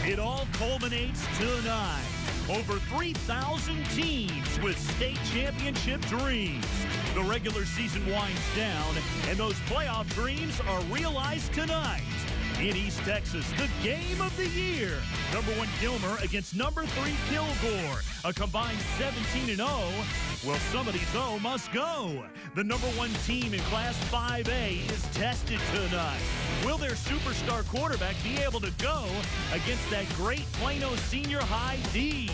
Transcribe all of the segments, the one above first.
It all culminates tonight. Over 3,000 teams with state championship dreams. The regular season winds down, and those playoff dreams are realized tonight. In East Texas, the game of the year. Number 1 Gilmer against number 3 Kilgore. A combined 17-0. Well, somebody's O must go. The number 1 team in Class 5A is tested tonight. Will their superstar quarterback be able to go against that great Plano Senior High D?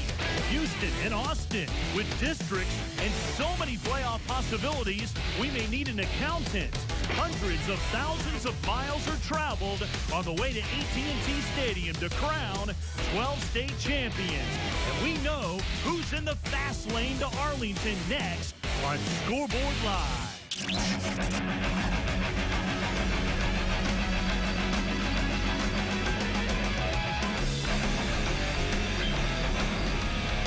Houston and Austin with districts and so many playoff possibilities, we may need an accountant. Hundreds of thousands of miles are traveled on the way to AT&T Stadium to crown 12 state champions. And we know who's in the fast lane to Arlington next on Scoreboard Live.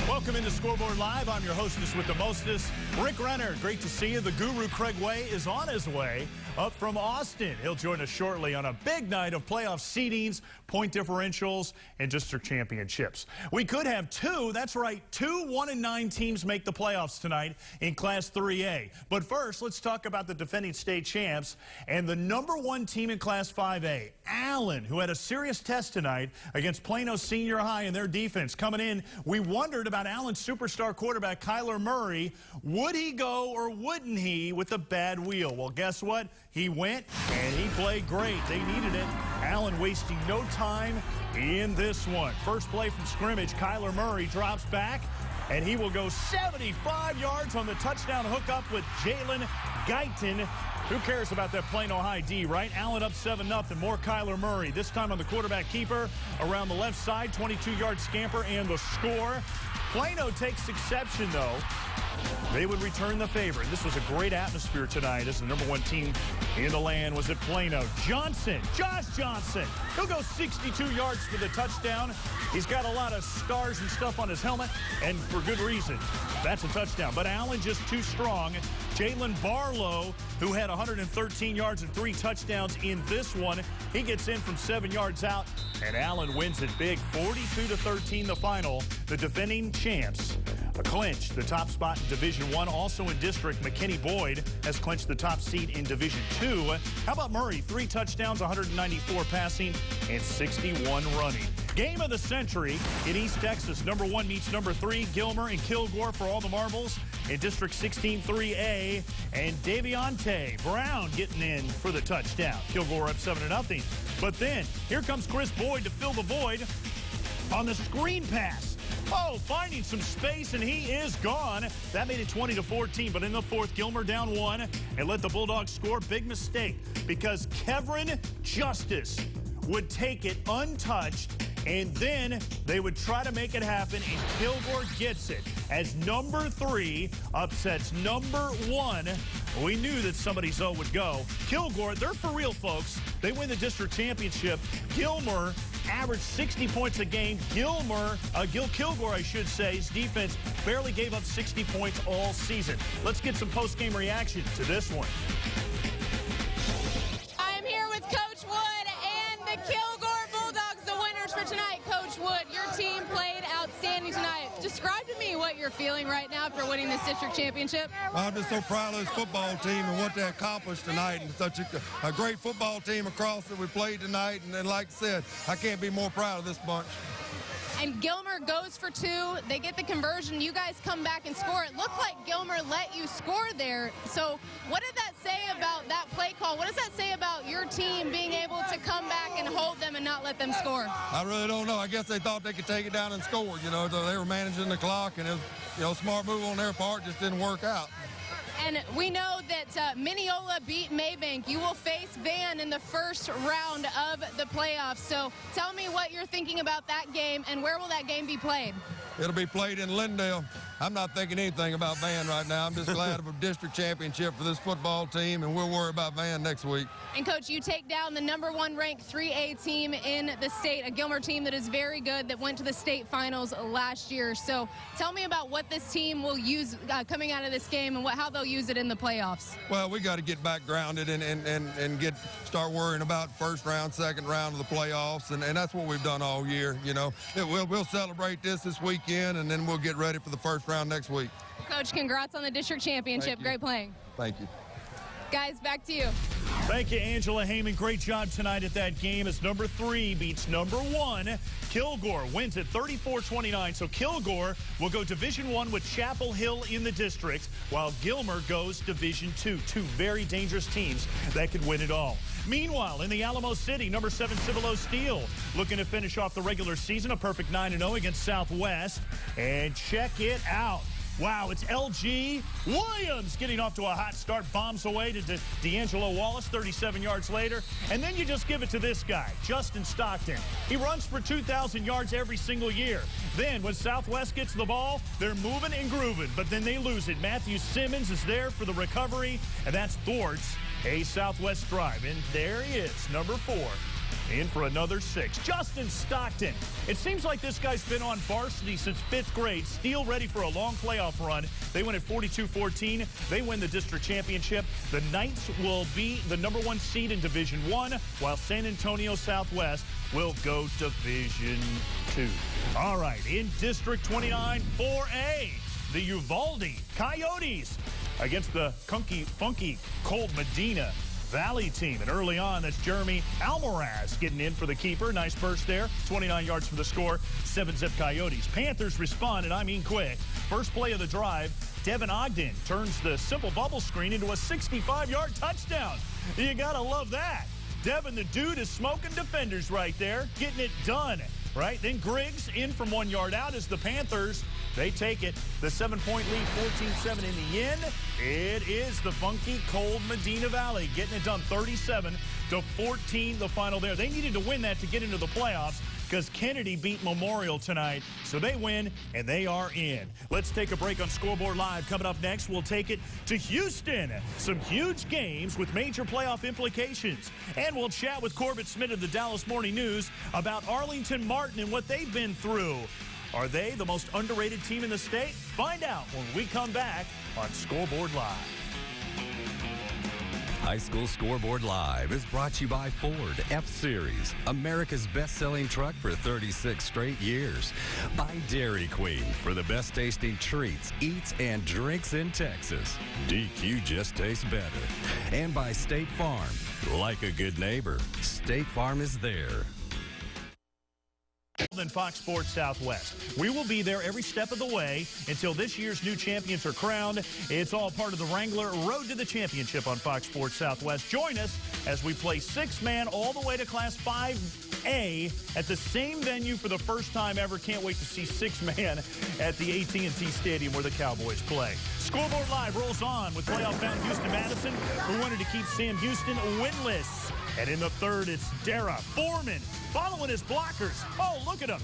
Welcome into Scoreboard Live. I'm your hostess with the mostest, Rick Renner. Great to see you. The guru, Craig Way, is on his way up from Austin. He'll join us shortly on a big night of playoff seedings, point differentials, and district championships. We could have two, that's right, 2 1-9 teams make the playoffs tonight in Class 3A. But first, let's talk about the defending state champs and the number 1 team in Class 5A, Allen, who had a serious test tonight against Plano Senior High in their defense. Coming in, we wondered about Allen's superstar quarterback, Kyler Murray. Would he go or wouldn't he with a bad wheel? Well, guess what? He went, and he played great. They needed it. Allen wasting no time in this one. First play from scrimmage, Kyler Murray drops back, and he will go 75 yards on the touchdown hookup with Jalen Guyton. Who cares about that Plano High D, right? Allen up 7-0. More Kyler Murray. This time on the quarterback keeper around the left side, 22-yard scamper and the score. Plano takes exception, though. They would return the favor. This was a great atmosphere tonight as the number 1 team in the land was at Plano. Josh Johnson, he'll go 62 yards for the touchdown. He's got a lot of stars and stuff on his helmet, and for good reason. That's a touchdown. But Allen just too strong. Jalen Barlow, who had 113 yards and 3 touchdowns in this one, he gets in from 7 yards out, and Allen wins it big, 42-13 the final. The defending champs clinch the top spot in Division I. Also in district, McKinney Boyd has clinched the top seat in Division II. How about Murray? 3 touchdowns, 194 passing, and 61 running. Game of the century in East Texas. Number 1 meets number 3, Gilmer and Kilgore for all the marbles. In District 16 3A, and Davionte Brown getting in for the touchdown. Kilgore up 7-0. But then, here comes Chris Boyd to fill the void on the screen pass. Oh, finding some space, and he is gone. That made it 20-14, but in the 4th, Gilmer down 1 and let the Bulldogs score. Big mistake, because Kevin Justice would take it untouched, and then they would try to make it happen, and Kilgore gets it as number 3 upsets number 1. We knew that somebody's O would go. Kilgore, they're for real, folks. They win the district championship. Gilmer averaged 60 points a game. Kilgore, I should say, his defense barely gave up 60 points all season. Let's get some post-game reaction to this one. I'm here with Coach Wood and the Kilgore Bulldogs, the winners for tonight. Coach Wood, your team played outstanding tonight. Describe to me what you're feeling right now after winning this district championship. I'm just so proud of this football team and what they accomplished tonight, and such a great football team across that we played tonight. And like I said, I can't be more proud of this bunch. And Gilmer goes for 2. They get the conversion. You guys come back and score. It looked like Gilmer let you score there. So what did that say about that play call? What does that say about your team being able to come back and hold them and not let them score? I really don't know. I guess they thought they could take it down and score. You know, they were managing the clock, and it was, you know, smart move on their part, just didn't work out. And we know that Mineola beat Maybank. You will face Van in the first round of the playoffs. So tell me what you're thinking about that game, and where will that game be played? It'll be played in Lindale. I'm not thinking anything about Van right now. I'm just glad of a district championship for this football team, and we'll worry about Van next week. And, Coach, you take down the #1 ranked 3A team in the state, a Gilmer team that is very good, that went to the state finals last year. So tell me about what this team will use coming out of this game and how they'll use it in the playoffs. Well, we got to get back grounded and start worrying about first round, second round of the playoffs, and that's what we've done all year. You know, we'll celebrate this weekend, and then we'll get ready for the first round next week. Coach, congrats on the district championship. Great playing. Thank you. Guys, back to you. Thank you, Angela Heyman. Great job tonight at that game as #3 beats #1. Kilgore wins at 34-29. So Kilgore will go Division I with Chapel Hill in the district, while Gilmer goes Division II. Two very dangerous teams that could win it all. Meanwhile, in the Alamo City, #7 Cibolo Steel looking to finish off the regular season, a perfect 9-0 against Southwest. And check it out. Wow, it's LG Williams getting off to a hot start, bombs away to D'Angelo Wallace 37 yards later. And then you just give it to this guy, Justin Stockton. He runs for 2,000 yards every single year. Then when Southwest gets the ball, they're moving and grooving, but then they lose it. Matthew Simmons is there for the recovery, and that's thwarts a Southwest drive. And there he is, #4. In for another 6. Justin Stockton. It seems like this guy's been on varsity since 5th grade. Steel ready for a long playoff run. They win at 42-14. They win the district championship. The Knights will be the #1 seed in Division I, while San Antonio Southwest will go Division II. All right, in District 29, 4A, the Uvalde Coyotes against the funky Cold Medina Valley team. And early on, that's Jeremy Almaraz getting in for the keeper. Nice burst there. 29 yards for the score. 7-zip Coyotes. Panthers respond, and I mean quick. First play of the drive, Devin Ogden turns the simple bubble screen into a 65-yard touchdown. You got to love that. Devin, the dude, is smoking defenders right there, getting it done. Right? Then Griggs in from 1 yard out as the Panthers, they take it. The 7-point lead, 14-7 in the end. It is the funky Cold Medina Valley getting it done, 37-14, the final there. They needed to win that to get into the playoffs because Kennedy beat Memorial tonight. So they win, and they are in. Let's take a break on Scoreboard Live. Coming up next, we'll take it to Houston. Some huge games with major playoff implications. And we'll chat with Corbett Smith of the Dallas Morning News about Arlington Martin and what they've been through. Are they the most underrated team in the state? Find out when we come back on Scoreboard Live. High School Scoreboard Live is brought to you by Ford F-Series, America's best-selling truck for 36 straight years. By Dairy Queen for the best tasting treats, eats, and drinks in Texas. DQ just tastes better. And by State Farm. Like a good neighbor, State Farm is there. Than Fox Sports Southwest. We will be there every step of the way until this year's new champions are crowned. It's all part of the Wrangler Road to the Championship on Fox Sports Southwest. Join us as we play 6-man all the way to Class 5A at the same venue for the first time ever. Can't wait to see 6-man at the AT&T Stadium where the Cowboys play. Scoreboard Live rolls on with playoff-bound Houston-Madison, who wanted to keep Sam Houston winless. And in the third, it's Dara Foreman following his blockers. Oh, look at him.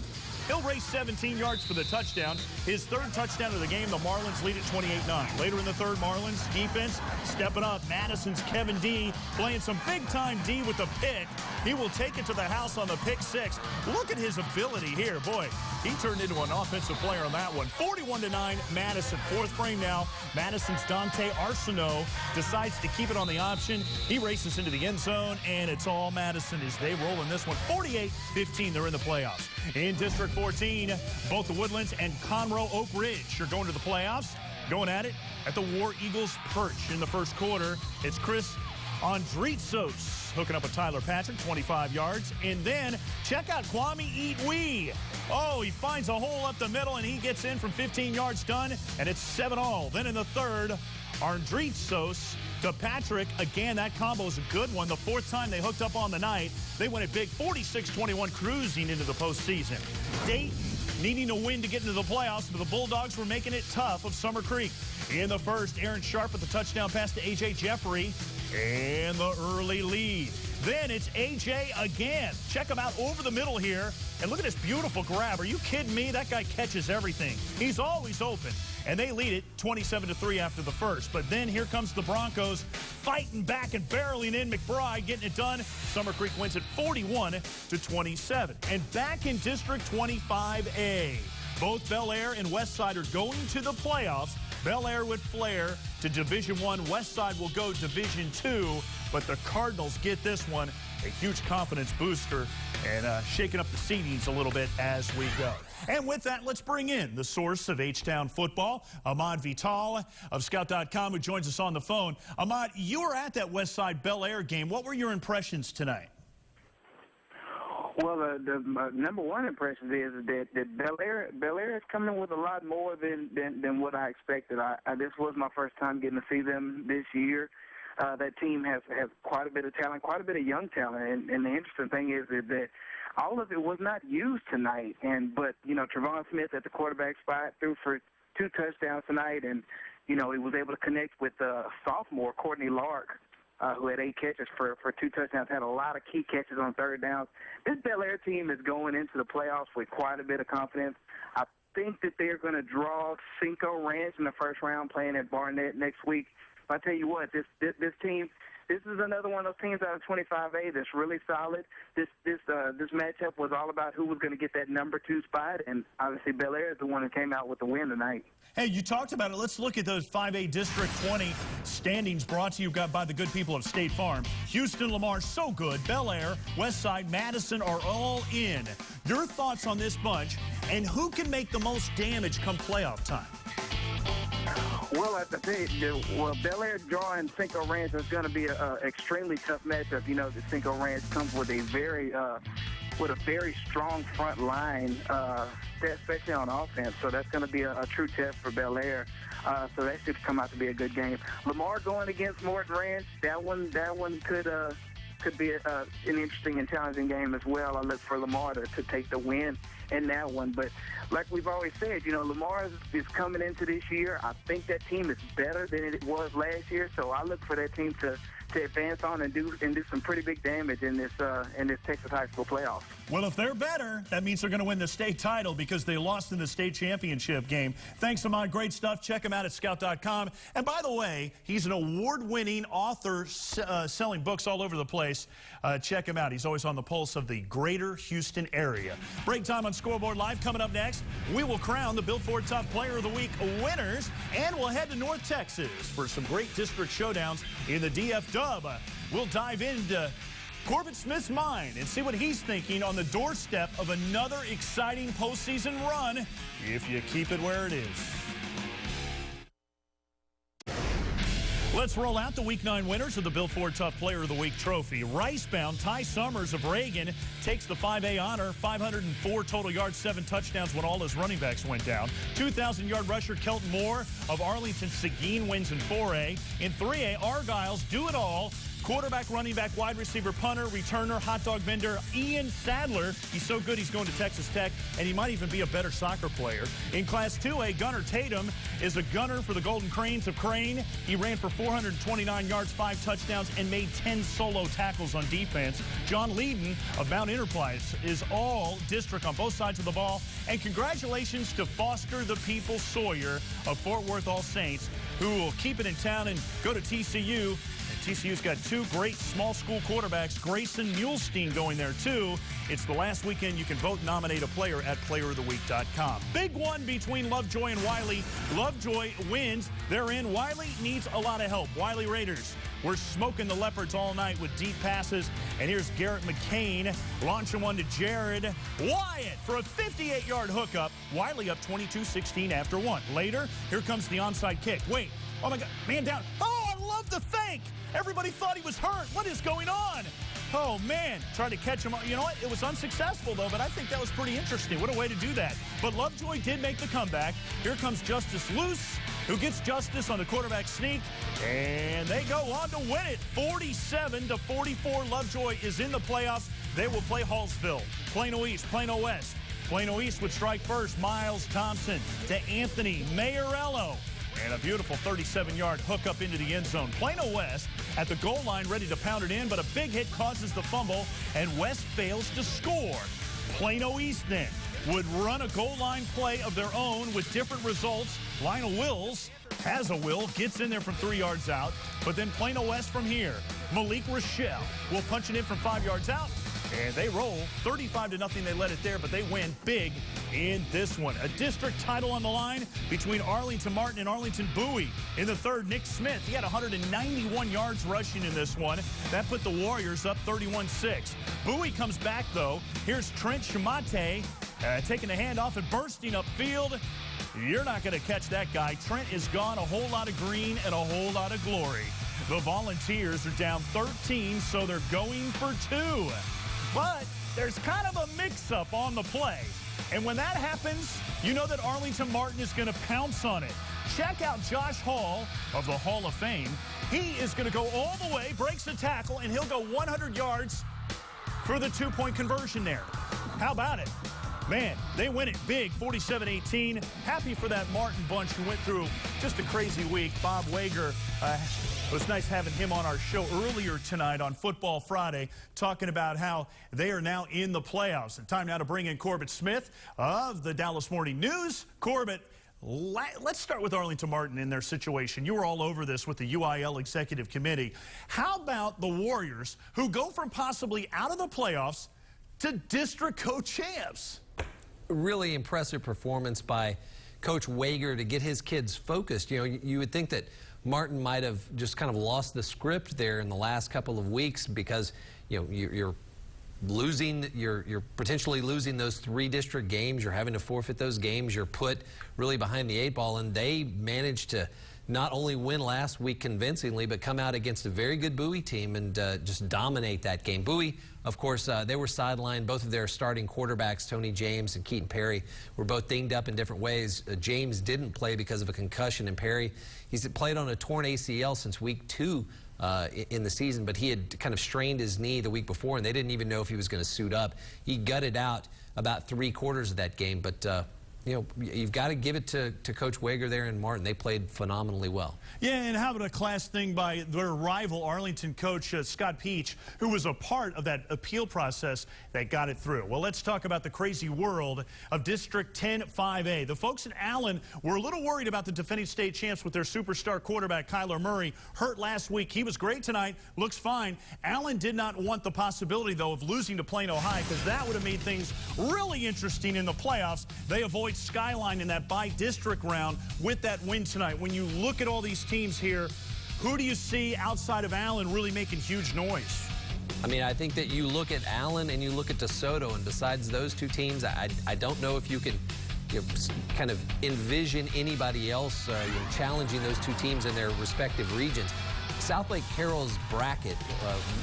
He'll race 17 yards for the touchdown. His third touchdown of the game, the Marlins lead at 28-9. Later in the third, Marlins defense stepping up. Madison's Kevin D playing some big-time D with the pick. He will take it to the house on the pick 6. Look at his ability here. Boy, he turned into an offensive player on that one. 41-9, Madison. Fourth frame now. Madison's Dante Arsenault decides to keep it on the option. He races into the end zone, and it's all Madison as they roll in this one. 48-15, they're in the playoffs. In District 14, both the Woodlands and Conroe Oak Ridge are going to the playoffs. Going at it at the War Eagles Perch in the first quarter. It's Chris Andritsos hooking up with Tyler Patrick, 25 yards. And then check out Kwame Eatwee. Oh, he finds a hole up the middle, and he gets in from 15 yards done, and it's 7-all. Then in the third, Andritsos to Patrick. Again, that combo is a good one. The fourth time they hooked up on the night. They win it big, 46-21, cruising into the postseason. Dayton needing to win to get into the playoffs, but the Bulldogs were making it tough of Summer Creek. In the first, Aaron Sharp with the touchdown pass to A.J. Jeffrey. And the early lead. Then it's A.J. again. Check him out over the middle here. And look at this beautiful grab. Are you kidding me? That guy catches everything. He's always open. And they lead it 27-3 after the first. But then here comes the Broncos fighting back and barreling in. McBride getting it done. Summer Creek wins it 41-27. And back in District 25A, both Bel Air and Westside are going to the playoffs. Bel Air with flair to Division I. Westside will go Division II. But the Cardinals get this one, a huge confidence booster, and shaking up the seedings a little bit as we go. And with that, let's bring in the source of H-Town football, Ahmad Vital of Scout.com, who joins us on the phone. Ahmad, you were at that Westside Bel Air game. What were your impressions tonight? Well, the number one impression is that Bel Air is coming with a lot more than what I expected. This was my first time getting to see them this year. That team has quite a bit of talent, quite a bit of young talent, and the interesting thing is that all of it was not used tonight. But Trevon Smith at the quarterback spot threw for 2 touchdowns tonight, and he was able to connect with sophomore Courtney Lark, who had 8 catches for 2 touchdowns, had a lot of key catches on third downs. This Bel Air team is going into the playoffs with quite a bit of confidence. I think that they're going to draw Cinco Ranch in the first round, playing at Barnett next week. I tell you what, this team, this is another one of those teams out of 25A that's really solid. This matchup was all about who was going to get that number 2 spot, and obviously Bel Air is the one that came out with the win tonight. Hey, you talked about it. Let's look at those 5A District 20 standings brought to you by the good people of State Farm. Houston, Lamar, so good. Bel Air, Westside, Madison are all in. Your thoughts on this bunch, and who can make the most damage come playoff time? Well, at the Bel Air drawing Cinco Ranch is going to be an extremely tough matchup. The Cinco Ranch comes with a very strong front line, especially on offense. So that's going to be a true test for Bel Air. So that should come out to be a good game. Lamar going against Morton Ranch, that one could be an interesting and challenging game as well. I look for Lamar to take the win in that one. But like we've always said, Lamar is coming into this year. I think that team is better than it was last year. So I look for that team to advance on and do some pretty big damage in this Texas high school playoffs. Well, if they're better, that means they're going to win the state title because they lost in the state championship game. Thanks, Ahmad. Great stuff. Check him out at Scout.com. And by the way, he's an award-winning author selling books all over the place. Check him out. He's always on the pulse of the greater Houston area. Break time on Scoreboard Live. Coming up next, we will crown the Bill Ford Tough Player of the Week winners, and we'll head to North Texas for some great district showdowns in the DF-Dub. We'll dive into Corbett Smith's mind and see what he's thinking on the doorstep of another exciting postseason run if you keep it where it is. Let's roll out the Week 9 winners of the Bill Ford Tough Player of the Week trophy. Rice-bound Ty Summers of Reagan takes the 5A honor. 504 total yards, 7 touchdowns when all his running backs went down. 2,000-yard rusher Kelton Moore of Arlington Seguin wins in 4A. In 3A, Argyle's do it all. Quarterback, running back, wide receiver, punter, returner, hot dog vendor, Ian Sadler. He's so good he's going to Texas Tech, and he might even be a better soccer player. In Class 2A, Gunner Tatum is a gunner for the Golden Cranes of Crane. He ran for 429 yards, 5 touchdowns, and made 10 solo tackles on defense. John Leeden of Mount Enterprise is all district on both sides of the ball. And congratulations to Foster the People Sawyer of Fort Worth All Saints, who will keep it in town and go to TCU. TCU's got 2 great small school quarterbacks, Grayson Mulestein going there too. It's the last weekend you can vote and nominate a player at playeroftheweek.com. Big one between Lovejoy and Wiley. Lovejoy wins. They're in. Wiley needs a lot of help. Wiley Raiders, we're smoking the Leopards all night with deep passes. And here's Garrett McCain launching one to Jared Wyatt for a 58-yard hookup. Wiley up 22-16 after 1. Later, here comes the onside kick. Wait, oh my God, man down. Oh, I love the fake. Everybody thought he was hurt. What is going on? Oh, man. Tried to catch him. You know what? It was unsuccessful, though, but I think that was pretty interesting. What a way to do that. But Lovejoy did make the comeback. Here comes Justice Luce, who gets Justice on the quarterback sneak, and they go on to win it. 47-44. Lovejoy is in the playoffs. They will play Hallsville, Plano East, Plano West. Plano East would strike first. Miles Thompson to Anthony Mayarello. And a beautiful 37-yard hook up into the end zone. Plano West at the goal line ready to pound it in, but a big hit causes the fumble, and West fails to score. Plano East then would run a goal line play of their own with different results. Lionel Wills has a will, gets in there from 3 yards out, but then Plano West from here. Malik Rochelle will punch it in from 5 yards out, and they roll 35-0. They let it there, but they win big in this one. A district title on the line between Arlington Martin and Arlington Bowie. In the third, Nick Smith, he had 191 yards rushing in this one. That put the Warriors up 31-6. Bowie comes back, though. Here's Trent Chamate taking the handoff and bursting upfield. You're not going to catch that guy. Trent is gone. A whole lot of green and a whole lot of glory. The Volunteers are down 13, so they're going for 2. But there's kind of a mix-up on the play. And when that happens, you know that Arlington Martin is going to pounce on it. Check out Josh Hall of the Hall of Fame. He is going to go all the way, breaks the tackle, and he'll go 100 yards for the 2-point conversion there. How about it? Man, they win it big, 47-18. Happy for that Martin bunch who went through just a crazy week. Bob Wager, it was nice having him on our show earlier tonight on Football Friday, talking about how they are now in the playoffs. And time now to bring in Corbett Smith of the Dallas Morning News. Corbett, let's start with Arlington Martin in their situation. You were all over this with the UIL Executive Committee. How about the Warriors, who go from possibly out of the playoffs to district co-champs? Really impressive performance by Coach Wager to get his kids focused. You know, you would think that Martin might have just kind of lost the script there in the last couple of weeks because, you know, you're potentially losing those 3 district games. You're having to forfeit those games. You're put really behind the 8 ball, and they managed to not only win last week convincingly, but come out against a very good Bowie team and just dominate that game. Bowie, of course, they were sidelined. Both of their starting quarterbacks, Tony James and Keaton Perry, were both dinged up in different ways. James didn't play because of a concussion, and Perry, he's played on a torn ACL since week 2 in the season, but he had kind of strained his knee the week before, and they didn't even know if he was going to suit up. He gutted out about 3/4 of that game, but you know, you've got to give it to Coach Wager there in Martin. They played phenomenally well. Yeah, and how about a class thing by their rival Arlington coach Scott Peach, who was a part of that appeal process that got it through. Well, let's talk about the crazy world of District 10-5A. The folks in Allen were a little worried about the defending state champs with their superstar quarterback Kyler Murray, hurt last week. He was great tonight, looks fine. Allen did not want the possibility, though, of losing to Plano High, because that would have made things really interesting in the playoffs. They avoid Skyline in that bi-district round with that win tonight. When you look at all these teams here, who do you see outside of Allen really making huge noise? I mean, I think that you look at Allen and you look at DeSoto, and besides those 2 teams, I don't know if you can kind of envision anybody else challenging those 2 teams in their respective regions. South Lake Carroll's bracket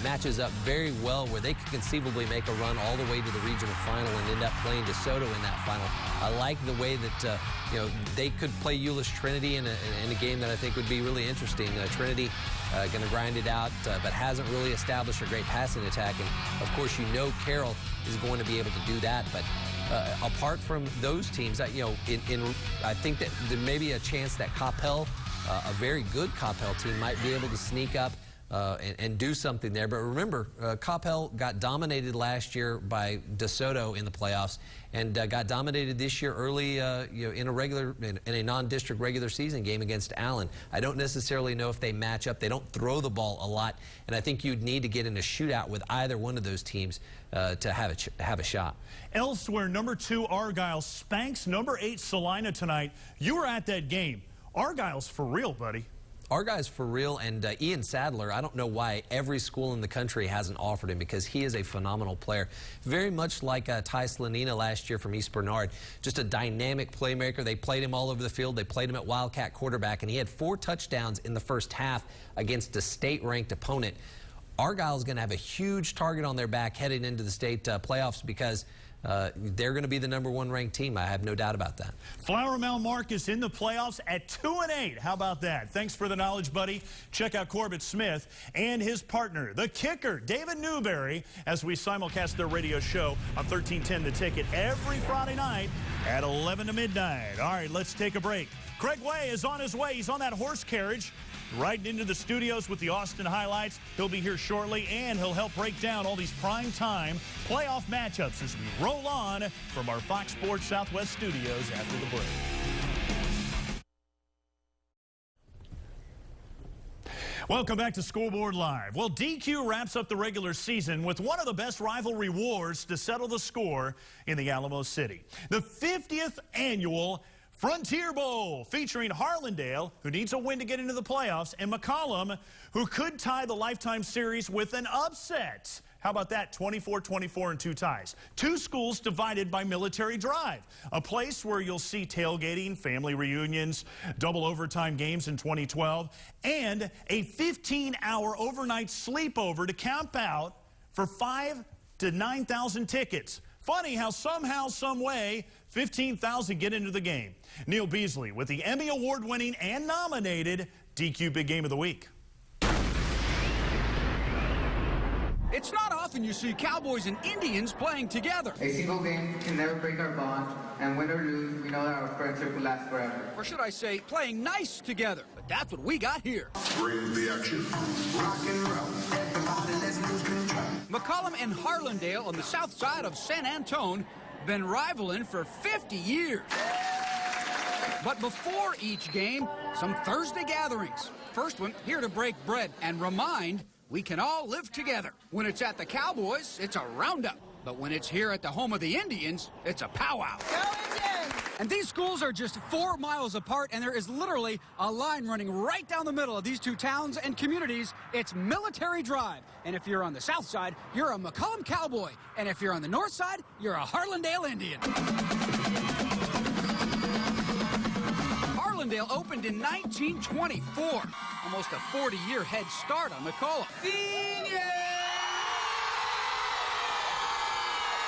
matches up very well where they could conceivably make a run all the way to the regional final and end up playing DeSoto in that final. I like the way that you know, they could play Euless Trinity in a game that I think would be really interesting. Trinity going to grind it out, but hasn't really established a great passing attack. And of course, you know, Carroll is going to be able to do that. But apart from those teams, you know, I think that there may be a chance that Coppell, a very good Coppell team, might be able to sneak up and do something there. But remember, Coppell got dominated last year by DeSoto in the playoffs, and got dominated this year early you know, in a non-district regular season game against Allen. I don't necessarily know if they match up. They don't throw the ball a lot, and I think you'd need to get in a shootout with either one of those teams to have a shot. Elsewhere, number 2 Argyle spanks number 8 Salina tonight. You were at that game. Argyle's for real, buddy. Argyle's for real, and Ian Sadler, I don't know why every school in the country hasn't offered him, because he is a phenomenal player. Very much like Ty Slanina last year from East Bernard. Just a dynamic playmaker. They played him all over the field. They played him at Wildcat quarterback, and he had 4 touchdowns in the first half against a state-ranked opponent. Argyle's going to have a huge target on their back heading into the state playoffs because they're going to be the #1 ranked team. I have no doubt about that. Flower Mound Marcus in the playoffs at 2-8. How about that? Thanks for the knowledge, buddy. Check out Corbett Smith and his partner, the kicker, David Newberry, as we simulcast their radio show on 1310 The Ticket every Friday night at 11 to midnight. All right, let's take a break. Craig Way is on his way. He's on that horse carriage right into the studios with the Austin highlights. He'll be here shortly, and he'll help break down all these prime-time playoff matchups as we roll on from our Fox Sports Southwest studios after the break. Welcome back to Scoreboard Live. Well, DQ wraps up the regular season with one of the best rivalry wars to settle the score in the Alamo City. The 50th annual Frontier Bowl, featuring Harlandale, who needs a win to get into the playoffs, and McCollum, who could tie the Lifetime Series with an upset. How about that? 24-24 and 2 ties. 2 schools divided by Military Drive, a place where you'll see tailgating, family reunions, double overtime games in 2012, and a 15-hour overnight sleepover to camp out for 5,000 to 9,000 tickets. Funny how somehow, some way, 15,000 get into the game. Neil Beasley with the Emmy Award-winning and nominated DQ Big Game of the Week. It's not often you see Cowboys and Indians playing together. A single game can never break our bond, and win or lose, we know that our friendship will last forever. Or should I say, playing nice together. But that's what we got here. Bring the action. Rock and roll. Everybody, let's lose control. McCollum and Harlandale on the south side of San Antone been rivaling for 50 years. But before each game, some Thursday gatherings. First one here to break bread and remind we can all live together. When it's at the Cowboys, it's a roundup. But when it's here at the home of the Indians, it's a powwow. And these schools are just 4 miles apart, and there is literally a line running right down the middle of these 2 towns and communities. It's Military Drive. And if you're on the south side, you're a McCollum Cowboy. And if you're on the north side, you're a Harlandale Indian. Harlandale opened in 1924. Almost a 40-year head start on McCollum.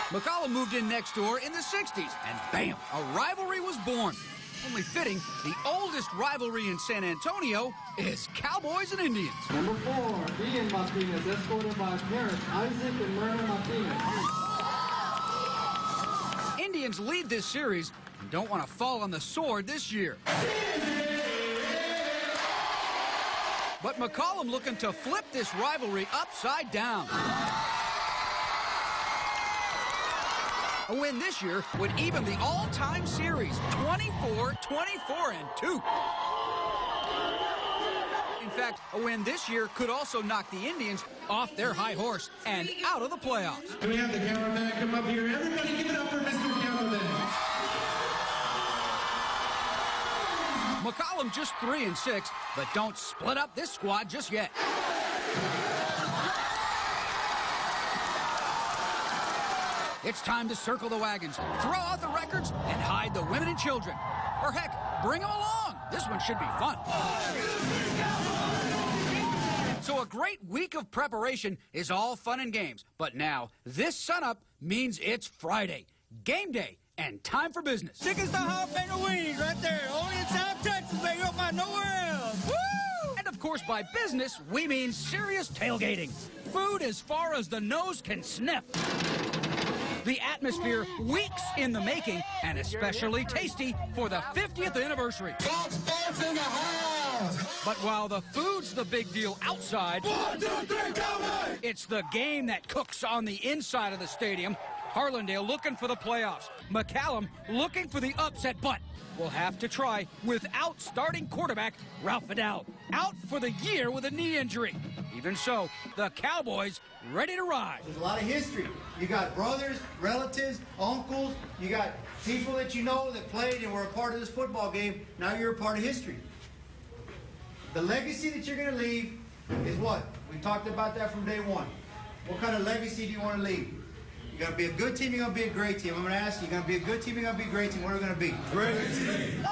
McCollum moved in next door in the 60s, and bam, a rivalry was born. Only fitting, the oldest rivalry in San Antonio is Cowboys and Indians. Number 4, Ian Martinez, escorted by parents Isaac and Myrna Martinez. Indians lead this series and don't want to fall on the sword this year. But McCollum looking to flip this rivalry upside down. A win this year would even the all-time series, 24-24 and 2. In fact, a win this year could also knock the Indians off their high horse and out of the playoffs. Can we have the cameraman come up here? Everybody give it up for Mr. Cameraman. McCollum just 3-6, but don't split up this squad just yet. It's time to circle the wagons, throw out the records, and hide the women and children. Or heck, bring them along. This one should be fun. So a great week of preparation is all fun and games. But now, this sunup means it's Friday, game day, and time for business. Chicken style jalapeno wings right there. Only in South Texas, baby. You'll find nowhere else. Woo! And of course, by business, we mean serious tailgating. Food as far as the nose can sniff. The atmosphere, weeks in the making, and especially tasty for the 50th anniversary. Fox Sports in the house. But while the food's the big deal outside, 1, 2, 3, Cowboys! it's the game that cooks on the inside of the stadium. Harlandale looking for the playoffs. McCollum looking for the upset, but will have to try without starting quarterback Ralph Vidal. Out for the year with a knee injury. Even so, the Cowboys ready to ride. There's a lot of history. You got brothers, relatives, uncles. You got people that you know that played and were a part of this football game. Now you're a part of history. The legacy that you're going to leave is what? We talked about that from day one. What kind of legacy do you want to leave? You're going to be a good team, you're going to be a great team. I'm going to ask you, you're going to be a good team, you're going to be a great team. What are we going to be? Great team.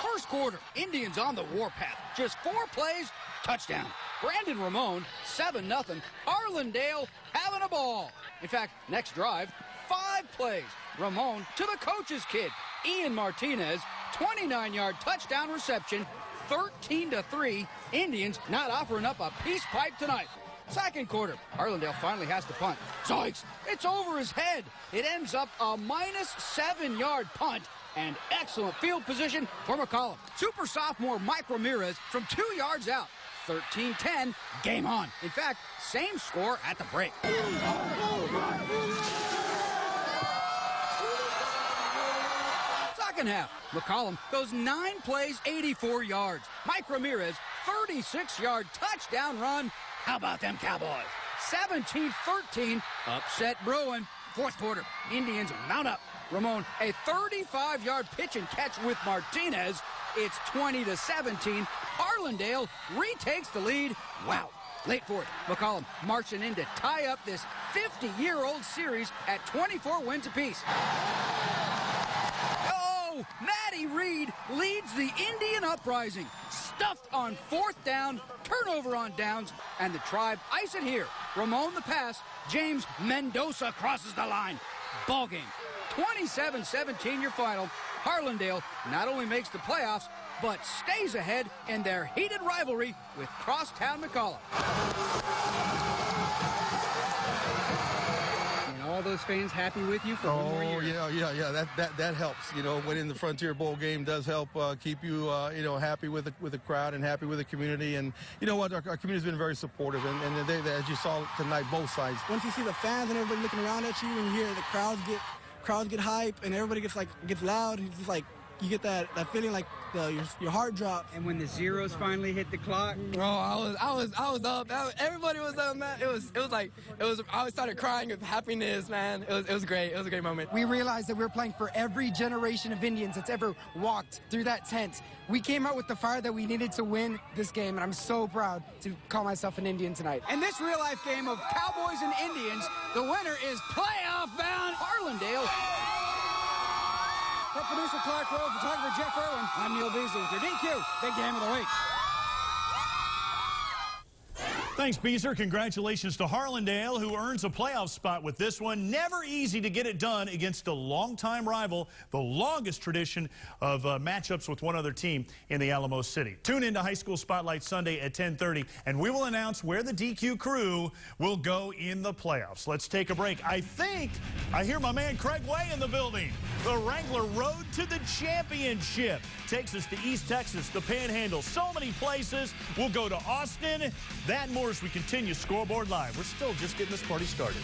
First quarter, Indians on the warpath. Just 4 plays, touchdown. Brandon Ramon, 7-0. Arlingdale having a ball. In fact, next drive, 5 plays. Ramon to the coach's kid, Ian Martinez, 29-yard touchdown reception, 13-3. Indians not offering up a peace pipe tonight. Second quarter, Arlingdale finally has to punt. Zoinks! It's over his head. It ends up a -7-yard punt and excellent field position for McCollum. Super sophomore Mike Ramirez from 2 yards out. 13-10, game on. In fact, same score at the break. Second half, McCollum goes 9 plays, 84 yards. Mike Ramirez, 36-yard touchdown run. How about them Cowboys? 17-13, upset brewing. Fourth quarter, Indians mount up. Ramon, a 35-yard pitch and catch with Martinez. It's 20-17. Arlingdale retakes the lead. Wow. Late fourth, McCollum marching in to tie up this 50-year-old series at 24 wins apiece. Oh, Matty Reed leads the Indian uprising. Stuffed on 4th down, turnover on downs, and the Tribe ice it here. Ramon the pass, James Mendoza crosses the line. Ball game. 27-17 your final. Harlandale not only makes the playoffs, but stays ahead in their heated rivalry with Crosstown McCollum. All those fans happy with you for one more year? Yeah. That helps. You know, winning the Frontier Bowl game does help keep you, happy with the crowd and happy with the community. And you know what, our community's been very supportive. And they, as you saw tonight, both sides. Once you see the fans and everybody looking around at you, and you hear the crowds get hype, and everybody gets loud, it's just like you get that feeling like your heart drops. And when the zeros finally hit the clock, I was up. Everybody was up, man. I started crying with happiness, man. It was great. It was a great moment. We realized that we were playing for every generation of Indians that's ever walked through that tent. We came out with the fire that we needed to win this game, and I'm so proud to call myself an Indian tonight. In this real-life game of Cowboys and Indians, the winner is playoff-bound Harlandale. For producer Clark Rowe, photographer Jeff Irwin, I'm Neil Beasley with your DQ Big Game of the Week. Thanks, Beezer. Congratulations to Harlandale, who earns a playoff spot with this one. Never easy to get it done against a longtime rival, the longest tradition of matchups with one other team in the Alamo City. Tune in to High School Spotlight Sunday at 10:30, and we will announce where the DQ crew will go in the playoffs. Let's take a break. I think I hear my man Craig Way in the building. The Wrangler Road to the Championship takes us to East Texas, the Panhandle, so many places. We'll go to Austin. That and more as we continue Scoreboard Live. We're still just getting this party started.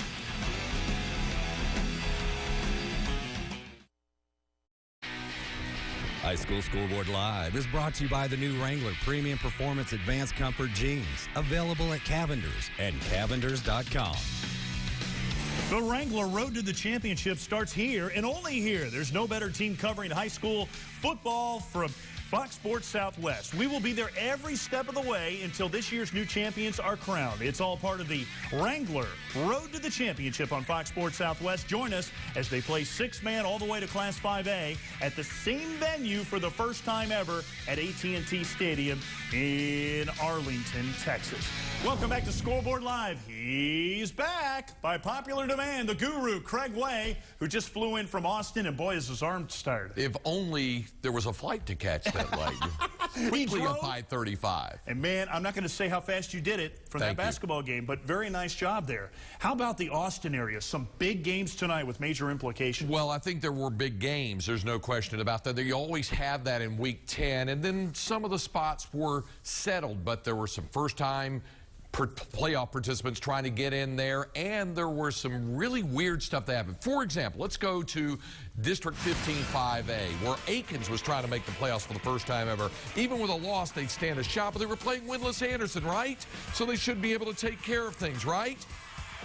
High School Scoreboard Live is brought to you by the new Wrangler Premium Performance Advanced Comfort Jeans, available at Cavender's and Cavenders.com. The Wrangler Road to the Championship starts here and only here. There's no better team covering high school football from Fox Sports Southwest. We will be there every step of the way until this year's new champions are crowned. It's all part of the Wrangler Road to the Championship on Fox Sports Southwest. Join us as they play 6-man all the way to Class 5A at the same venue for the first time ever at AT&T Stadium in Arlington, Texas. Welcome back to Scoreboard Live. He's back by popular demand. The guru, Craig Way, who just flew in from Austin, and boy, is his arms tired. If only there was a flight to catch that late. Quickly up I-35. And man, I'm not going to say how fast you did it from that basketball game, but very nice job there. How about the Austin area? Some big games tonight with major implications. Well, I think there were big games. There's no question about that. You always have that in Week 10, and then some of the spots were settled, but there were some first-time playoff participants trying to get in there, and there were some really weird stuff that happened. For example, let's go to District 15 5A, where Aikens was trying to make the playoffs for the first time ever. Even with a loss, they'd stand a shot, but they were playing winless Anderson, right? So they should be able to take care of things, right?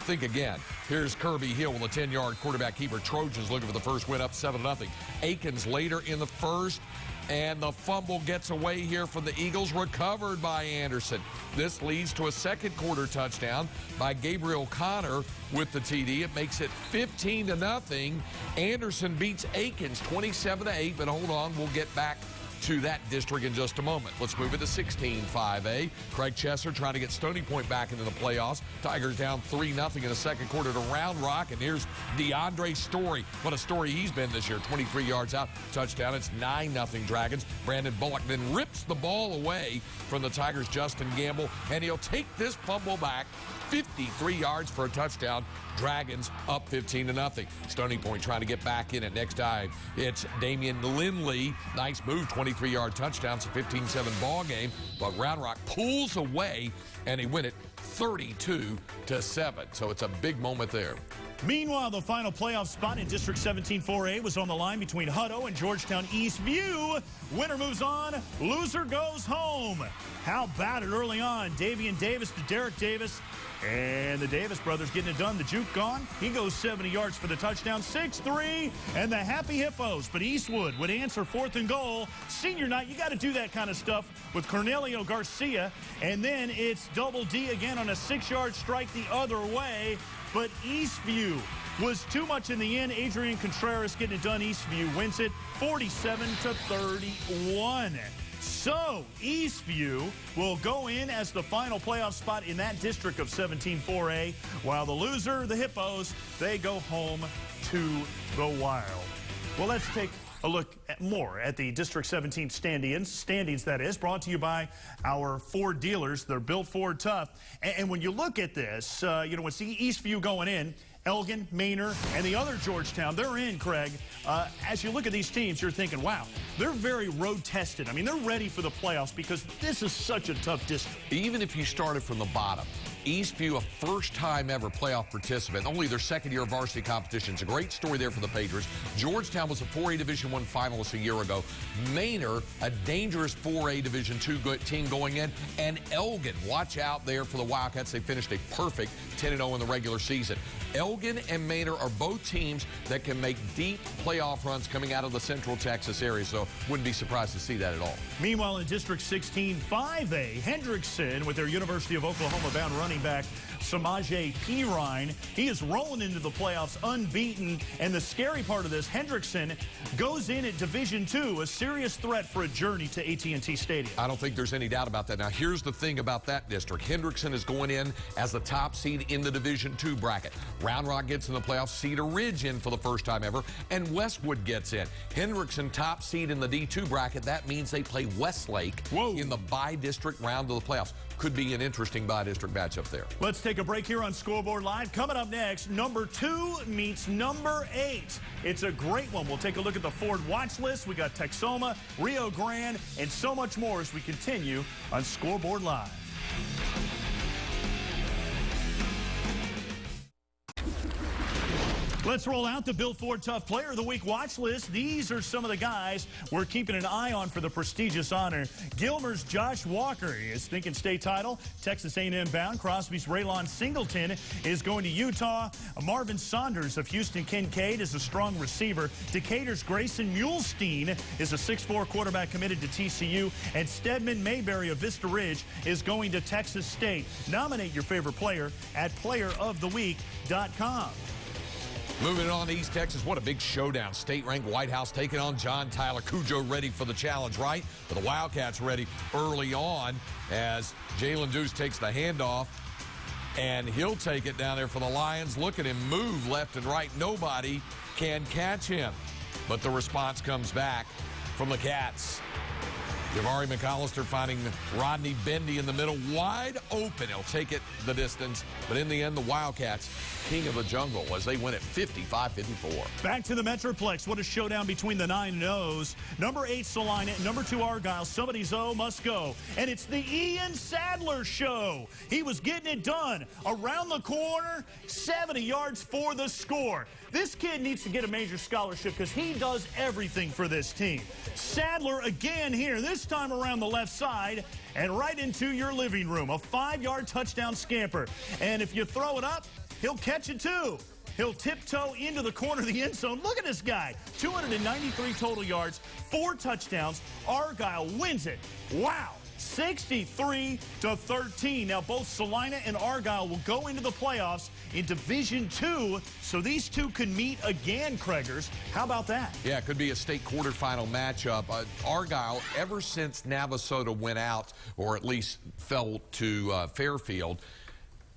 Think again. Here's Kirby Hill with a 10-yard quarterback keeper. Trojans looking for the first win, up 7-0. Aikens later in the first, and the fumble gets away here from the Eagles, recovered by Anderson. This leads to a second quarter touchdown by Gabriel Connor with the TD. It makes it 15-0. Anderson beats Aikens 27-8, but hold on, we'll get back to that district in just a moment. Let's move it to 16-5A. Craig Chesser trying to get Stony Point back into the playoffs. Tigers down 3-0 in the second quarter to Round Rock, and here's DeAndre Story. What a story he's been this year. 23 yards out, touchdown. It's 9-0 Dragons. Brandon Bullock then rips the ball away from the Tigers' Justin Gamble, and he'll take this fumble back 53 yards for a touchdown. Dragons up 15-0. Stony Point trying to get back in it. Next time, it's Damian Lindley. Nice move, 23-yard touchdown. It's a 15-7 ball game, but Round Rock pulls away, and they win it 32-7. So it's a big moment there. Meanwhile, the final playoff spot in District 17-4A was on the line between Hutto and Georgetown Eastview. Winner moves on, loser goes home. How about it early on? Davian Davis to Derek Davis. And the Davis brothers getting it done. The juke gone. He goes 70 yards for the touchdown. 6-3, and the Happy Hippos. But Eastwood would answer 4th and goal. Senior night, you got to do that kind of stuff with Cornelio Garcia. And then it's Double D again on a 6-yard strike the other way. But Eastview was too much in the end. Adrian Contreras getting it done. Eastview wins it 47-31. So Eastview will go in as the final playoff spot in that district of 17-4A, while the loser, the Hippos, they go home to the Wild. Well, let's take a look more at the District 17 standings, that is, brought to you by our Ford dealers. They're built Ford tough. And when you look at this, you know, see Eastview going in, Elgin, Manor, and the other Georgetown, they're in, Craig. As you look at these teams, you're thinking, wow, they're very road-tested. I mean, they're ready for the playoffs because this is such a tough district. Even if you started from the bottom, Eastview, a first-time ever playoff participant, only their second year of varsity competition. It's a great story there for the Patriots. Georgetown was a 4A Division I finalist a year ago. Manor, a dangerous 4A Division II team going in. And Elgin, watch out there for the Wildcats. They finished a perfect 10-0 in the regular season. Elgin and Manor are both teams that can make deep playoff runs coming out of the Central Texas area, so wouldn't be surprised to see that at all. Meanwhile, in District 16-5A, Hendrickson with their University of Oklahoma-bound running back Samaje Pirine. He is rolling into the playoffs unbeaten, and the scary part of this, Hendrickson goes in at Division II, a serious threat for a journey to AT&T Stadium. I don't think there's any doubt about that. Now, here's the thing about that district. Hendrickson is going in as the top seed in the Division II bracket. Round Rock gets in the playoffs, Cedar Ridge in for the first time ever, and Westwood gets in. Hendrickson top seed in the D2 bracket. That means they play Westlake in the bi-district round of the playoffs. Could be an interesting bi-district matchup there. Let's take a break here on Scoreboard Live. Coming up next, number 2 meets number 8. It's a great one. We'll take a look at the Ford watch list. We got Texoma, Rio Grande, and so much more as we continue on Scoreboard Live. Let's roll out the Bill Ford Tough Player of the Week watch list. These are some of the guys we're keeping an eye on for the prestigious honor. Gilmer's Josh Walker is thinking state title. Texas A&M bound. Crosby's Raylon Singleton is going to Utah. Marvin Saunders of Houston Kincaid is a strong receiver. Decatur's Grayson Mulestein is a 6'4 quarterback committed to TCU. And Stedman Mayberry of Vista Ridge is going to Texas State. Nominate your favorite player at playeroftheweek.com. Moving on to East Texas, what a big showdown. State-ranked White House taking on John Tyler. Cujo ready for the challenge, right? But the Wildcats ready early on as Jalen Deuce takes the handoff, and he'll take it down there for the Lions. Look at him move left and right. Nobody can catch him. But the response comes back from the Cats. Javari McAllister finding Rodney Bendy in the middle, wide open. He'll take it the distance. But in the end, the Wildcats, king of the jungle, as they win at 55-54. Back to the Metroplex. What a showdown between the 9-0s. Number 8, Salina. Number 2, Argyle. Somebody's O must go. And it's the Ian Sadler show. He was getting it done. Around the corner, 70 yards for the score. This kid needs to get a major scholarship because he does everything for this team. Sadler again here, this time around the left side and right into your living room. A 5-yard touchdown scamper. And if you throw it up, he'll catch it too. He'll tiptoe into the corner of the end zone. Look at this guy. 293 total yards, 4 touchdowns. Argyle wins it. Wow. 63-13. Now, both Salina and Argyle will go into the playoffs in Division II, so these two can meet again, Craigers. How about that? Yeah, it could be a state quarterfinal matchup. Argyle, ever since Navasota went out, or at least fell to Fairfield,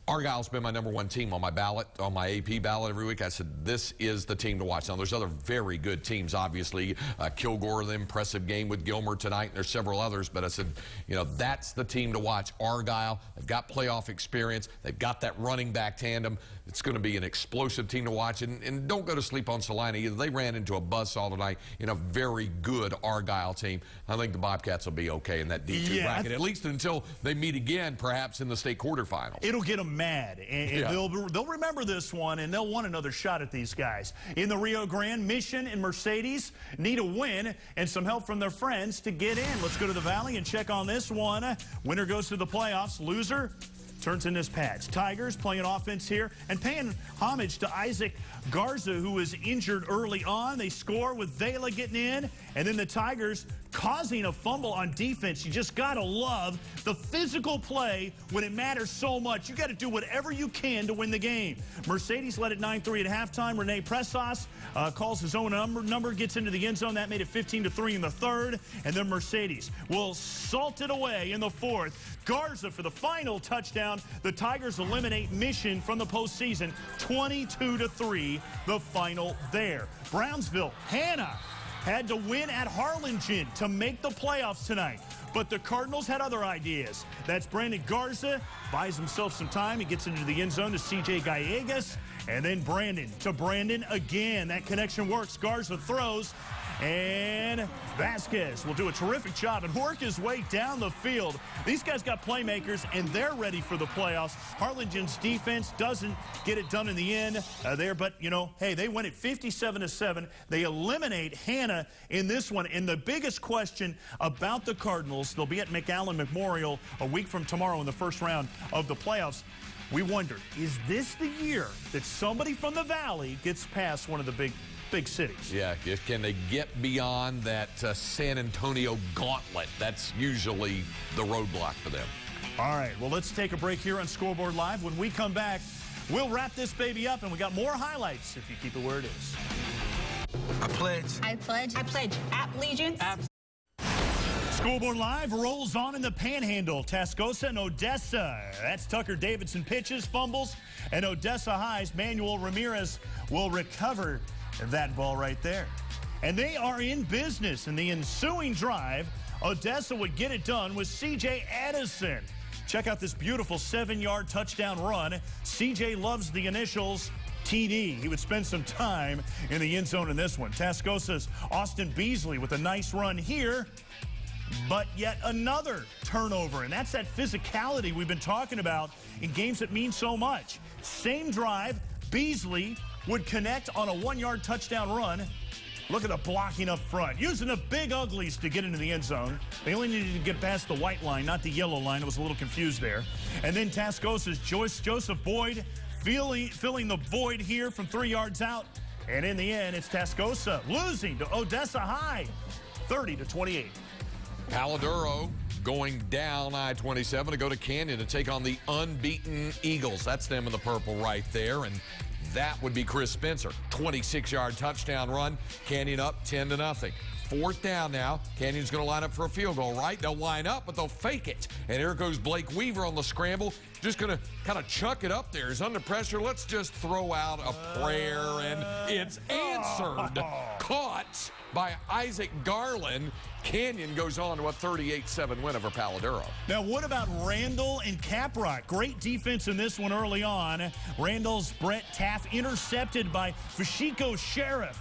Argyle's been my #1 team on my ballot, on my AP ballot every week. I said, this is the team to watch. Now, there's other very good teams, obviously. Kilgore, the impressive game with Gilmer tonight, and there's several others. But I said, you know, that's the team to watch. Argyle, they've got playoff experience. They've got that running back tandem. It's going to be an explosive team to watch. And don't go to sleep on Salina either. They ran into a buzzsaw tonight in a very good Argyle team. I think the Bobcats will be okay in that D2 bracket, at least until they meet again, perhaps in the state quarterfinals. It'll get them mad, and they'll remember this one, and they'll want another shot at these guys. In the Rio Grande, Mission and Mercedes need a win and some help from their friends to get in. Let's go to the Valley and check on this one. Winner goes to the playoffs. Loser turns in his pads. Tigers playing offense here and paying homage to Isaac Garza, who was injured early on. They score with Vela getting in, and then the Tigers causing a fumble on defense. You just got to love the physical play when it matters so much. You got to do whatever you can to win the game. Mercedes led at 9-3 at halftime. Rene Presas calls his own number, gets into the end zone. That made it 15-3 in the third. And then Mercedes will salt it away in the fourth. Garza for the final touchdown. The Tigers eliminate Mission from the postseason. 22-3, the final there. Brownsville, Hannah had to win at Harlingen to make the playoffs tonight. But the Cardinals had other ideas. That's Brandon Garza, buys himself some time. He gets into the end zone to C.J. Gallegos. And then Brandon to Brandon again. That connection works. Garza throws. And Vasquez will do a terrific job and work his way down the field. These guys got playmakers, and they're ready for the playoffs. Harlingen's defense doesn't get it done in the end there, but, you know, hey, they win it 57-7. They eliminate Hannah in this one. And the biggest question about the Cardinals, they'll be at McAllen Memorial a week from tomorrow in the first round of the playoffs. We wonder, is this the year that somebody from the Valley gets past one of the big cities? Yeah, can they get beyond that San Antonio gauntlet? That's usually the roadblock for them. All right, well, let's take a break here on Scoreboard Live. When we come back, we'll wrap this baby up, and we got more highlights if you keep it where it is. I pledge. I pledge. I pledge allegiance. Scoreboard Live rolls on in the Panhandle. Tascosa and Odessa. That's Tucker Davidson pitches, fumbles, and Odessa High's Manuel Ramirez will recover that ball right there. And they are in business. In the ensuing drive, Odessa would get it done with C.J. Addison. Check out this beautiful 7-yard touchdown run. C.J. loves the initials TD. He would spend some time in the end zone in this one. Tascosa's Austin Beasley with a nice run here. But yet another turnover, and that's that physicality we've been talking about in games that mean so much. Same drive, Beasley would connect on a 1-yard touchdown run. Look at the blocking up front, using the big uglies to get into the end zone. They only needed to get past the white line, not the yellow line. I was a little confused there. And then Tascosa's Joseph Boyd filling the void here from 3 yards out. And in the end, it's Tascosa losing to Odessa High, 30-28. Paladuro going down I-27 to go to Canyon to take on the unbeaten Eagles. That's them in the purple right there, and that would be Chris Spencer. 26-yard touchdown run. Canyon up 10-0. Fourth down now. Canyon's going to line up for a field goal, right? They'll line up, but they'll fake it. And here goes Blake Weaver on the scramble. Just going to kind of chuck it up there. He's under pressure. Let's just throw out a prayer, and it's answered. Caught by Isaac Garland. Canyon goes on to a 38-7 win over Paladuro. Now, what about Randall and Caprock? Great defense in this one early on. Randall's Brett Taff intercepted by Fashiko Sheriff.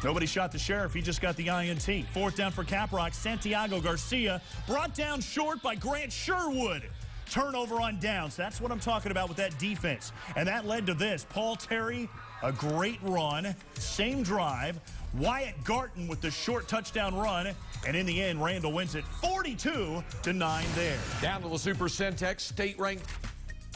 Nobody shot the Sheriff. He just got the INT. Fourth down for Caprock. Santiago Garcia brought down short by Grant Sherwood. Turnover on downs. That's what I'm talking about with that defense. And that led to this. Paul Terry, a great run. Same drive. Wyatt Garton with the short touchdown run. And in the end, Randall wins it 42-9 there. Down to the Super Centex, state-ranked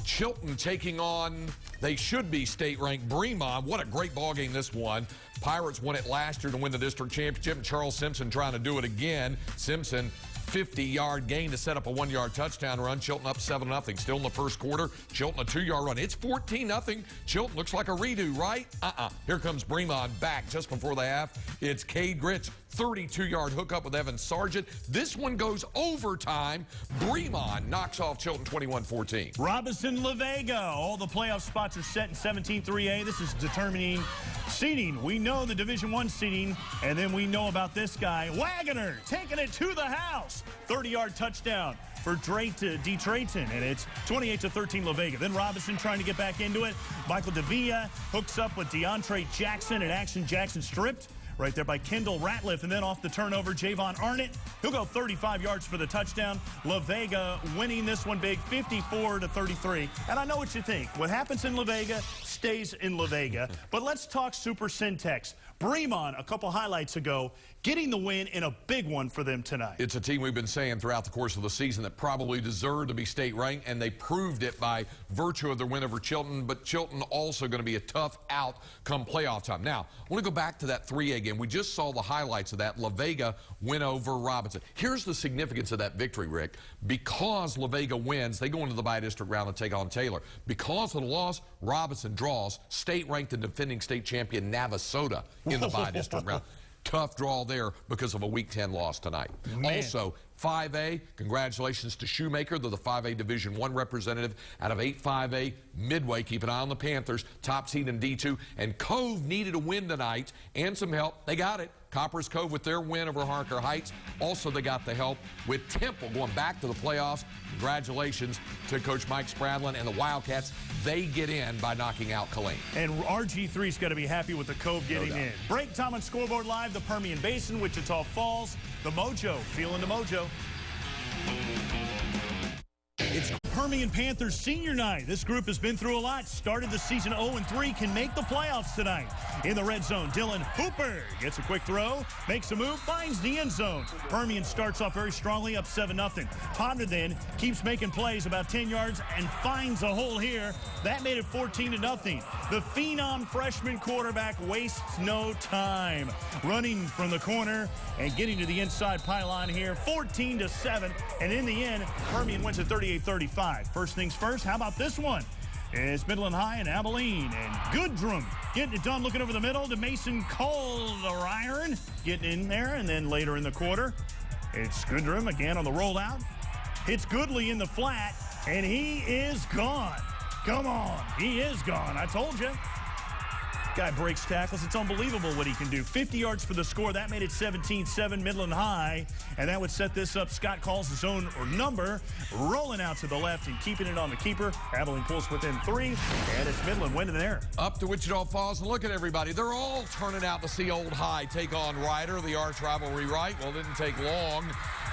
Chilton taking on, they should be state-ranked Bremont. What a great ball game this one. Pirates won it last year to win the district championship. Charles Simpson trying to do it again. Simpson 50-yard gain to set up a 1-yard touchdown run. Chilton up 7-0. Still in the first quarter. Chilton a 2-yard run. It's 14-0. Chilton looks like a redo, right? Here comes Bremond back just before the half. It's Cade Gritch. 32-yard hookup with Evan Sargent. This one goes overtime. Bremond knocks off Chilton 21-14. Robinson La Vega. All the playoff spots are set in 17-3A. This is determining seeding. We know the Division I seeding, and then we know about this guy, Wagoner, taking it to the house. 30-yard touchdown for D. Drayton, and it's 28-13 La Vega. Then Robinson trying to get back into it. Michael Davia hooks up with DeAndre Jackson, and Action Jackson stripped right there by Kendall Ratliff, and then off the turnover, Javon Arnett. He'll go 35 yards for the touchdown. La Vega winning this one big, 54-33. And I know what you think. What happens in La Vega stays in La Vega. But let's talk Super Syntex. Bremond, a couple highlights ago, getting the win in a big one for them tonight. It's a team we've been saying throughout the course of the season that probably deserved to be state ranked, and they proved it by virtue of their win over Chilton, but Chilton also going to be a tough out come playoff time. Now, I want to go back to that 3A game. We just saw the highlights of that. La Vega win over Robinson. Here's the significance of that victory, Rick. Because La Vega wins, they go into the bi-district round and take on Taylor. Because of the loss, Robinson draws state-ranked and defending state champion Navasota in the bi-district round. Tough draw there because of a Week 10 loss tonight. Man. Also, 5A, congratulations to Shoemaker. They're the 5A Division I representative out of 8-5A. Midway, keep an eye on the Panthers, top seed in D2. And Cove needed a win tonight and some help. They got it. Copper's Cove with their win over Harker Heights. Also, they got the help with Temple going back to the playoffs. Congratulations to Coach Mike Spradlin and the Wildcats. They get in by knocking out Killeen. And RG3's got to be happy with the Cove getting in. Break time on Scoreboard Live, the Permian Basin, Wichita Falls, the Mojo, feeling the Mojo. It's Permian Panthers senior night. This group has been through a lot. Started the season 0-3, can make the playoffs tonight. In the red zone, Dylan Hooper gets a quick throw, makes a move, finds the end zone. Permian starts off very strongly, up 7-0. Ponder then keeps making plays about 10 yards and finds a hole here. That made it 14-0. The phenom freshman quarterback wastes no time. Running from the corner and getting to the inside pylon here, 14-7. And in the end, Permian wins at 38-35. First things first, how about this one? It's Midland High and Abilene, and Goodrum getting it done, looking over the middle to Mason Calderon, getting in there, and then later in the quarter, it's Goodrum again on the rollout. Hits Goodley in the flat, and he is gone. Come on, he is gone. I told you. Guy breaks tackles. It's unbelievable what he can do. 50 yards for the score. That made it 17-7 Midland High, and that would set this up. Scott calls his own number, rolling out to the left and keeping it on the keeper. Abilene pulls within 3, and it's Midland winning there. Up to Wichita Falls, and look at everybody. They're all turning out to see Old High take on Ryder, the arch rivalry, right? Well, it didn't take long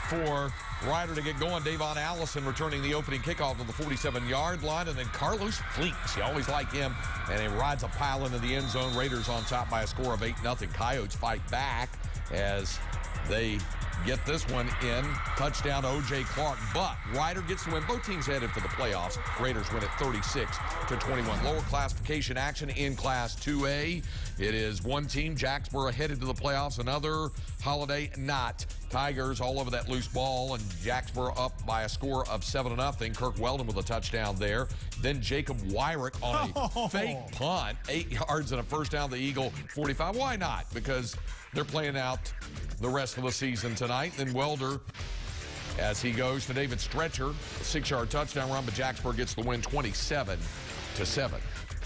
for Ryder to get going. Davon Allison returning the opening kickoff to the 47-yard line, and then Carlos Fleeks. You always like him, and he rides a pile into the end zone. Raiders on top by a score of 8-0. Coyotes fight back as they get this one in. Touchdown to O.J. Clark, but Ryder gets the win. Both teams headed for the playoffs. Raiders win at 36-21. Lower classification action in Class 2A. It is one team, Jacksboro, headed to the playoffs. Another, Holiday not. Tigers all over that loose ball, and Jacksboro up by a score of 7-0. Kirk Weldon with a touchdown there. Then Jacob Wyrick on a fake punt, 8 yards and a first down to the Eagle 45. Why not? Because they're playing out the rest of the season tonight. Then Welder, as he goes to David Stretcher, a 6-yard touchdown run, but Jacksboro gets the win 27-7.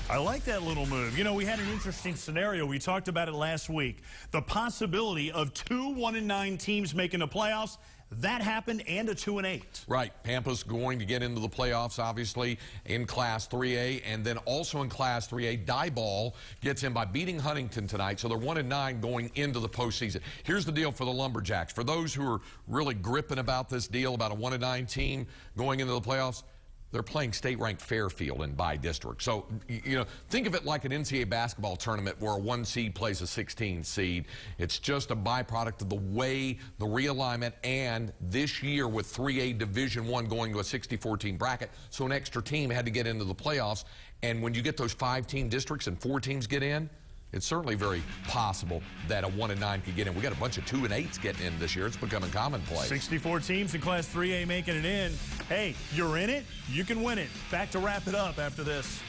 I like that little move. You know, we had an interesting scenario. We talked about it last week. The possibility of 2 1-9 teams making the playoffs. That happened, and a 2-8. Right. Pampa's going to get into the playoffs, obviously, in Class 3A. And then also in Class 3A, Diboll gets in by beating Huntington tonight. So they're 1-9 going into the postseason. Here's the deal for the Lumberjacks. For those who are really gripping about this deal, about a 1-9 team going into the playoffs, they're playing state-ranked Fairfield in bi-district. So, you know, think of it like an NCAA basketball tournament where a 1 seed plays a 16 seed. It's just a byproduct of the way the realignment, and this year with 3A Division I going to a 64-team bracket, so an extra team had to get into the playoffs. And when you get those 5-team districts and 4 teams get in, it's certainly very possible that a 1-9 could get in. We got a bunch of 2-8s getting in this year. It's becoming commonplace. 64 teams in Class 3A making it in. Hey, you're in it, you can win it. Back to wrap it up after this.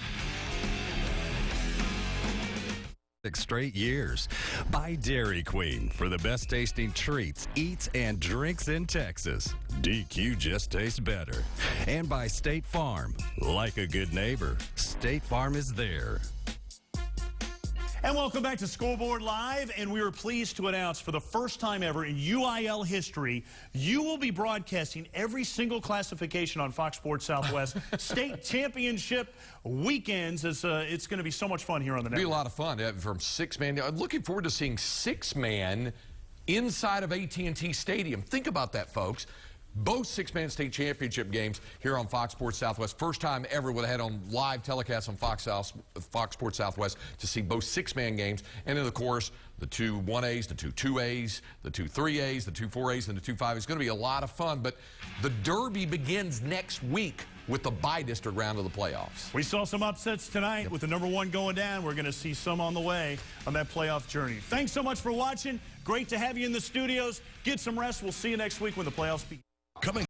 Straight years. By Dairy Queen for the best tasting treats, eats, and drinks in Texas. DQ just tastes better. And by State Farm. Like a good neighbor, State Farm is there. And welcome back to Scoreboard Live, and we are pleased to announce for the first time ever in UIL history, you will be broadcasting every single classification on Fox Sports Southwest state championship weekends. It's going to be so much fun here on the network. It'll be a lot of fun from 6-man. I'm looking forward to seeing 6-man inside of AT&T Stadium. Think about that, folks. Both 6-man state championship games here on Fox Sports Southwest. First time ever we'll had on live telecast on Fox Sports Southwest to see both 6-man games. And then, of course, the 2 1As, the 2 2As, the 2 3As, the 2 4As, and the 2 5As. It's going to be a lot of fun. But the Derby begins next week with the bi-district round of the playoffs. We saw some upsets tonight with the #1 going down. We're going to see some on the way on that playoff journey. Thanks so much for watching. Great to have you in the studios. Get some rest. We'll see you next week when the playoffs begin. Coming